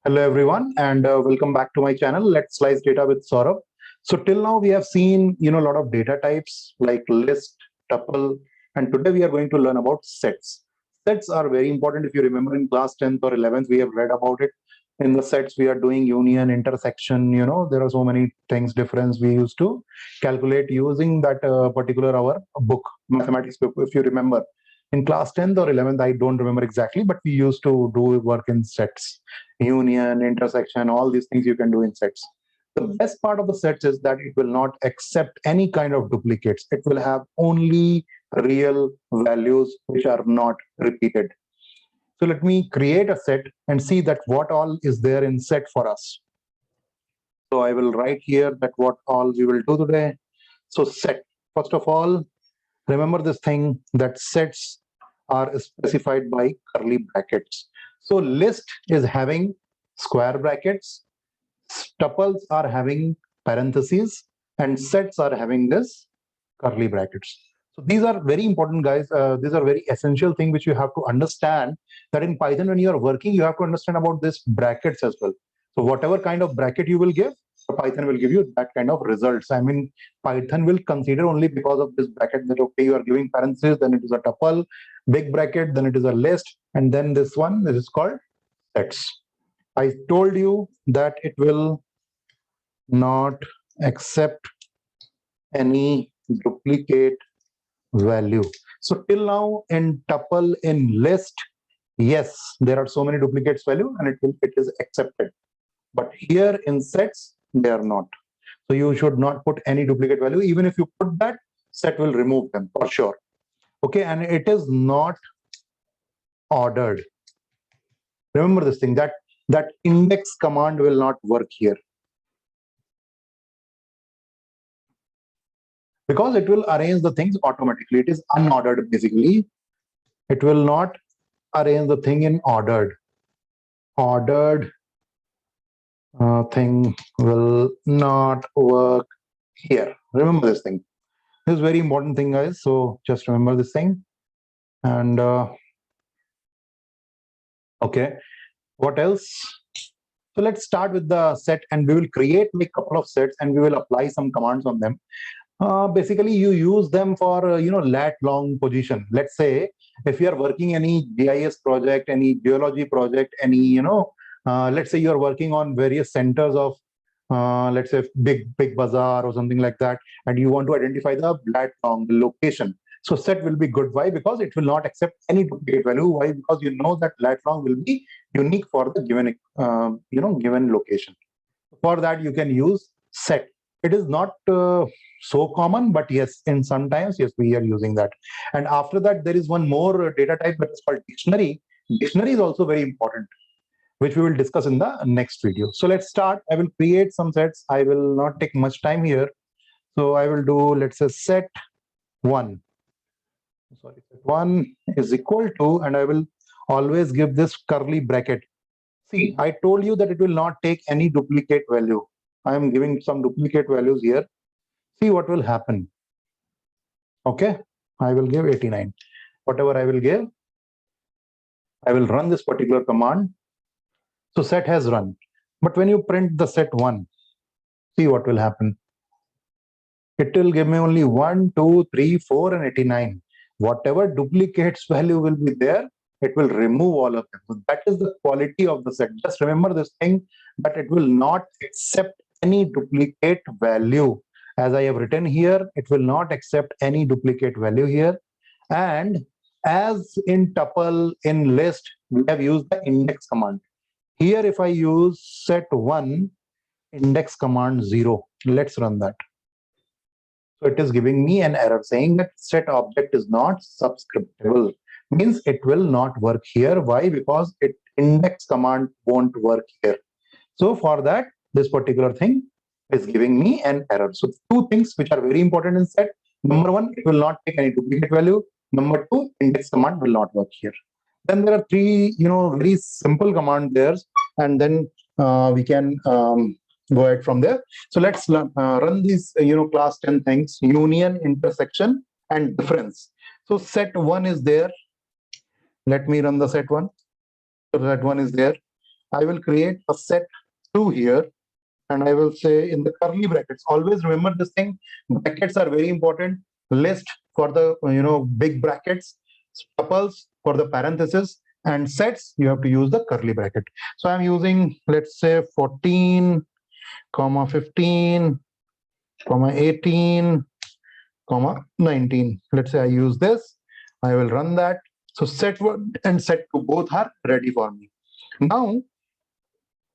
Hello everyone, and welcome back to my channel. Let's slice data with Saurabh. So till now we have seen a lot of data types like list, tuple, and today we are going to learn about sets. Sets are very important. If you remember in class 10th or 11th, we have read about it. In the sets, we are doing union, intersection. There are so many things difference we used to calculate using that particular our book, mathematics book. If you remember, in class 10th or 11th, I don't remember exactly, but we used to do work in sets, union, intersection, all these things you can do in sets. The best part of the sets is that it will not accept any kind of duplicates. It will have only real values which are not repeated. So let me create a set and see that what all is there in set for us. So I will write here that what all we will do today. So set, first of all, remember this thing that sets are specified by curly brackets. So list is having square brackets, tuples are having parentheses, and sets are having this curly brackets. So these are very important, guys. These are very essential thing which you have to understand, that in Python when you are working, you have to understand about this brackets as well. So whatever kind of bracket you will give, the Python will give you that kind of results. I mean, Python will consider only because of this bracket that, okay, you are giving parentheses, then it is a tuple, big bracket, then it is a list, and then this one, this is called sets. I told you that it will not accept any duplicate value. So till now in tuple, in list, yes, there are so many duplicates value and it is accepted. But here in sets, they are not. So you should not put any duplicate value. Even if you put that, set will remove them for sure. Okay, and it is not ordered. Remember this thing, that index command will not work here, because it will arrange the things automatically. It is unordered basically. It will not arrange the thing in ordered. Ordered thing will not work here. Remember this thing. This is very important thing, guys. So just remember this thing. And okay, what else? So let's start with the set, and we will create a couple of sets and we will apply some commands on them. Basically, you use them for lat long position. Let's say if you are working any GIS project, any geology project, any let's say you are working on various centers of let's say big bazaar or something like that, and you want to identify the lat long, the location. So set will be good. Why? Because it will not accept any duplicate value. Why? Because you know that lat long will be unique for the given given location. For that you can use set. It is not so common, but yes, in sometimes, yes, we are using that. And after that, there is one more data type that is called dictionary. Dictionary is also very important, which we will discuss in the next video. So let's start. I will create some sets. I will not take much time here. So I will do, let's say, set one. Sorry, set one is equal to, and I will always give this curly bracket. See, I told you that it will not take any duplicate value. I am giving some duplicate values here. See what will happen. Okay, I will give 89. Whatever I will give, I will run this particular command. So set has run. But when you print the set one, see what will happen. It will give me only 1, 2, 3, 4, and 89. Whatever duplicates value will be there, it will remove all of them. So that is the quality of the set. Just remember this thing, that it will not accept any duplicate value. As I have written here, it will not accept any duplicate value here. And as in tuple, in list, we have used the index command. Here, if I use set one, index command 0, let's run that. So it is giving me an error saying that set object is not subscriptable. Means it will not work here. Why? Because it index command won't work here. So for that, this particular thing is giving me an error. So two things which are very important in set. Number one, it will not take any duplicate value. Number two, index command will not work here. Then there are three, very simple command there, and then we can go ahead from there. So let's run these, class 10 things: union, intersection, and difference. So set one is there. Let me run the set one. So set one is there. I will create a set 2 here, and I will say in the curly brackets. Always remember this thing. Brackets are very important. List for the big brackets, tuples for the parenthesis, and sets you have to use the curly bracket. So I'm using, let's say, 14, comma 15, comma 18, comma 19. Let's say I use this. I will run that. So set 1 and set 2 both are ready for me. Now,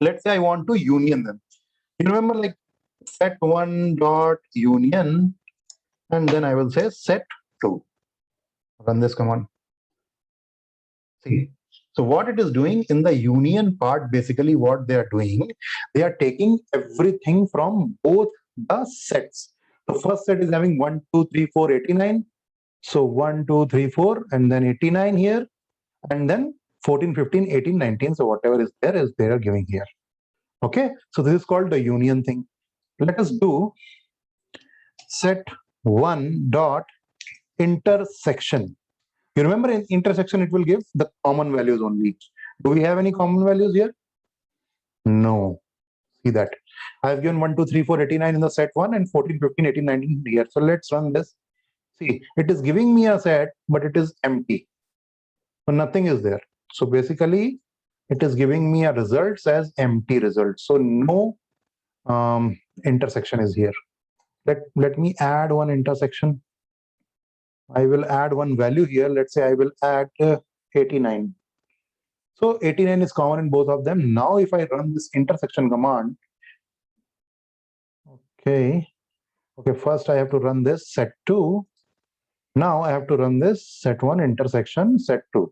let's say I want to union them. You remember, like, set 1 dot union, and then I will say set 2. Run this command. See, so what it is doing in the union part, basically what they are doing, they are taking everything from both the sets. The first set is having 1, 2, 3, 4, 89. So 1, 2, 3, 4, and then 89 here, and then 14, 15, 18, 19. So whatever is there they are giving here. Okay, so this is called the union thing. Let us do set 1 dot intersection. You remember, in intersection it will give the common values only. Do we have any common values here? No. See that I've given 1, 2, 3, 4, 89 in the set 1 and 14, 15, 18, 19 here. So let's run this. See, it is giving me a set, but it is empty. So nothing is there. So basically, it is giving me a results as empty results. So no intersection is here. Let me add one intersection. I will add one value here. Let's say I will add 89. So 89 is common in both of them. Now if I run this intersection command, okay, first I have to run this set 2. Now I have to run this set 1 intersection set 2.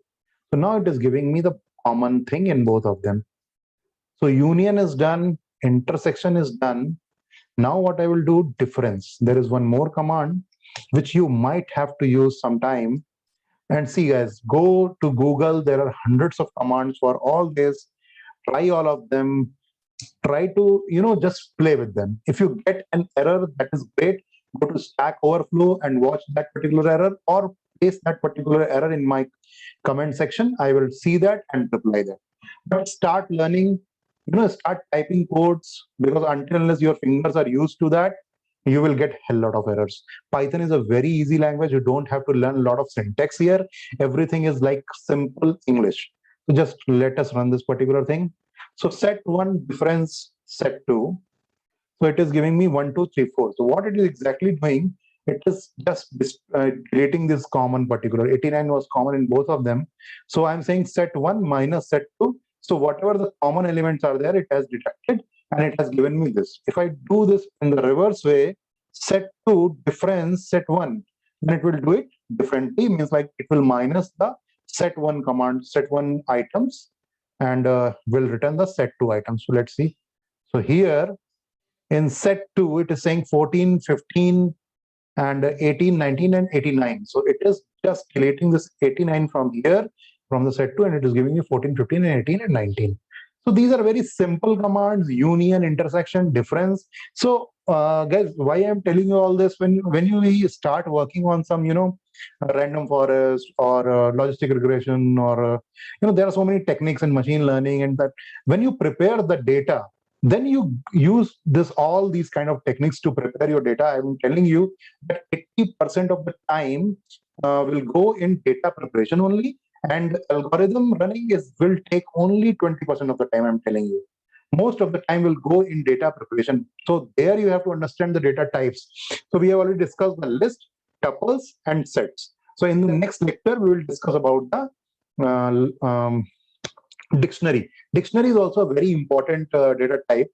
So now it is giving me the common thing in both of them. So union is done, intersection is done. Now what I will do, difference. There is one more command which you might have to use sometime. And see, guys, go to Google. There are hundreds of commands for all this. Try all of them. Try to, just play with them. If you get an error, that is great. Go to Stack Overflow and watch that particular error, or paste that particular error in my comment section. I will see that and reply that. But start learning, start typing codes, because until unless your fingers are used to that, you will get a hell lot of errors. Python is a very easy language. You don't have to learn a lot of syntax here. Everything is like simple English. So just let us run this particular thing. So set 1 difference set 2. So it is giving me 1, 2, 3, 4. So what it is exactly doing, it is just deleting this common particular. 89 was common in both of them. So I'm saying set 1 minus set 2. So whatever the common elements are there, it has detected and it has given me this. If I do this in the reverse way, set 2 difference set 1, then it will do it differently. Means like it will minus the set 1 command, set 1 items, and will return the set 2 items. So let's see. So here in set 2, it is saying 14, 15, and 18, 19, and 89. So it is just deleting this 89 from here, from the set 2, and it is giving you 14, 15, and 18, and 19. So these are very simple commands: union, intersection, difference. So guys, why I'm telling you all this, when you start working on some, random forest or logistic regression, or there are so many techniques in machine learning, and that when you prepare the data, then you use all these kind of techniques to prepare your data. I'm telling you that 80% of the time will go in data preparation only, and algorithm running will take only 20% of the time. I'm telling you, most of the time will go in data preparation. So there you have to understand the data types. So we have already discussed the list, tuples, and sets. So in the next lecture, we will discuss about the dictionary. Dictionary is also a very important data type,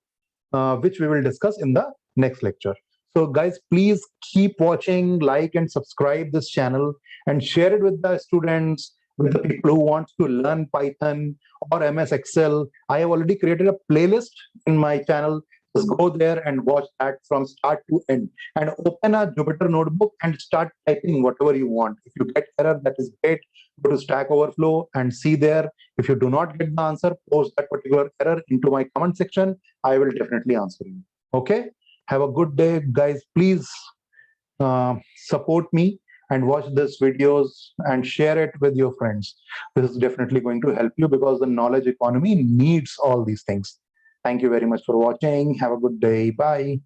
which we will discuss in the next lecture. So guys, please keep watching, like and subscribe this channel, and share it with the students, with the people who want to learn Python or MS Excel. I have already created a playlist in my channel. Just go there and watch that from start to end, and open a Jupyter notebook and start typing whatever you want. If you get error, that is great. Go to Stack Overflow and see there. If you do not get the answer, post that particular error into my comment section. I will definitely answer you. Okay? Have a good day, guys. Please support me. and watch these videos and share it with your friends. This is definitely going to help you because the knowledge economy needs all these things. Thank you very much for watching. Have a good day. Bye.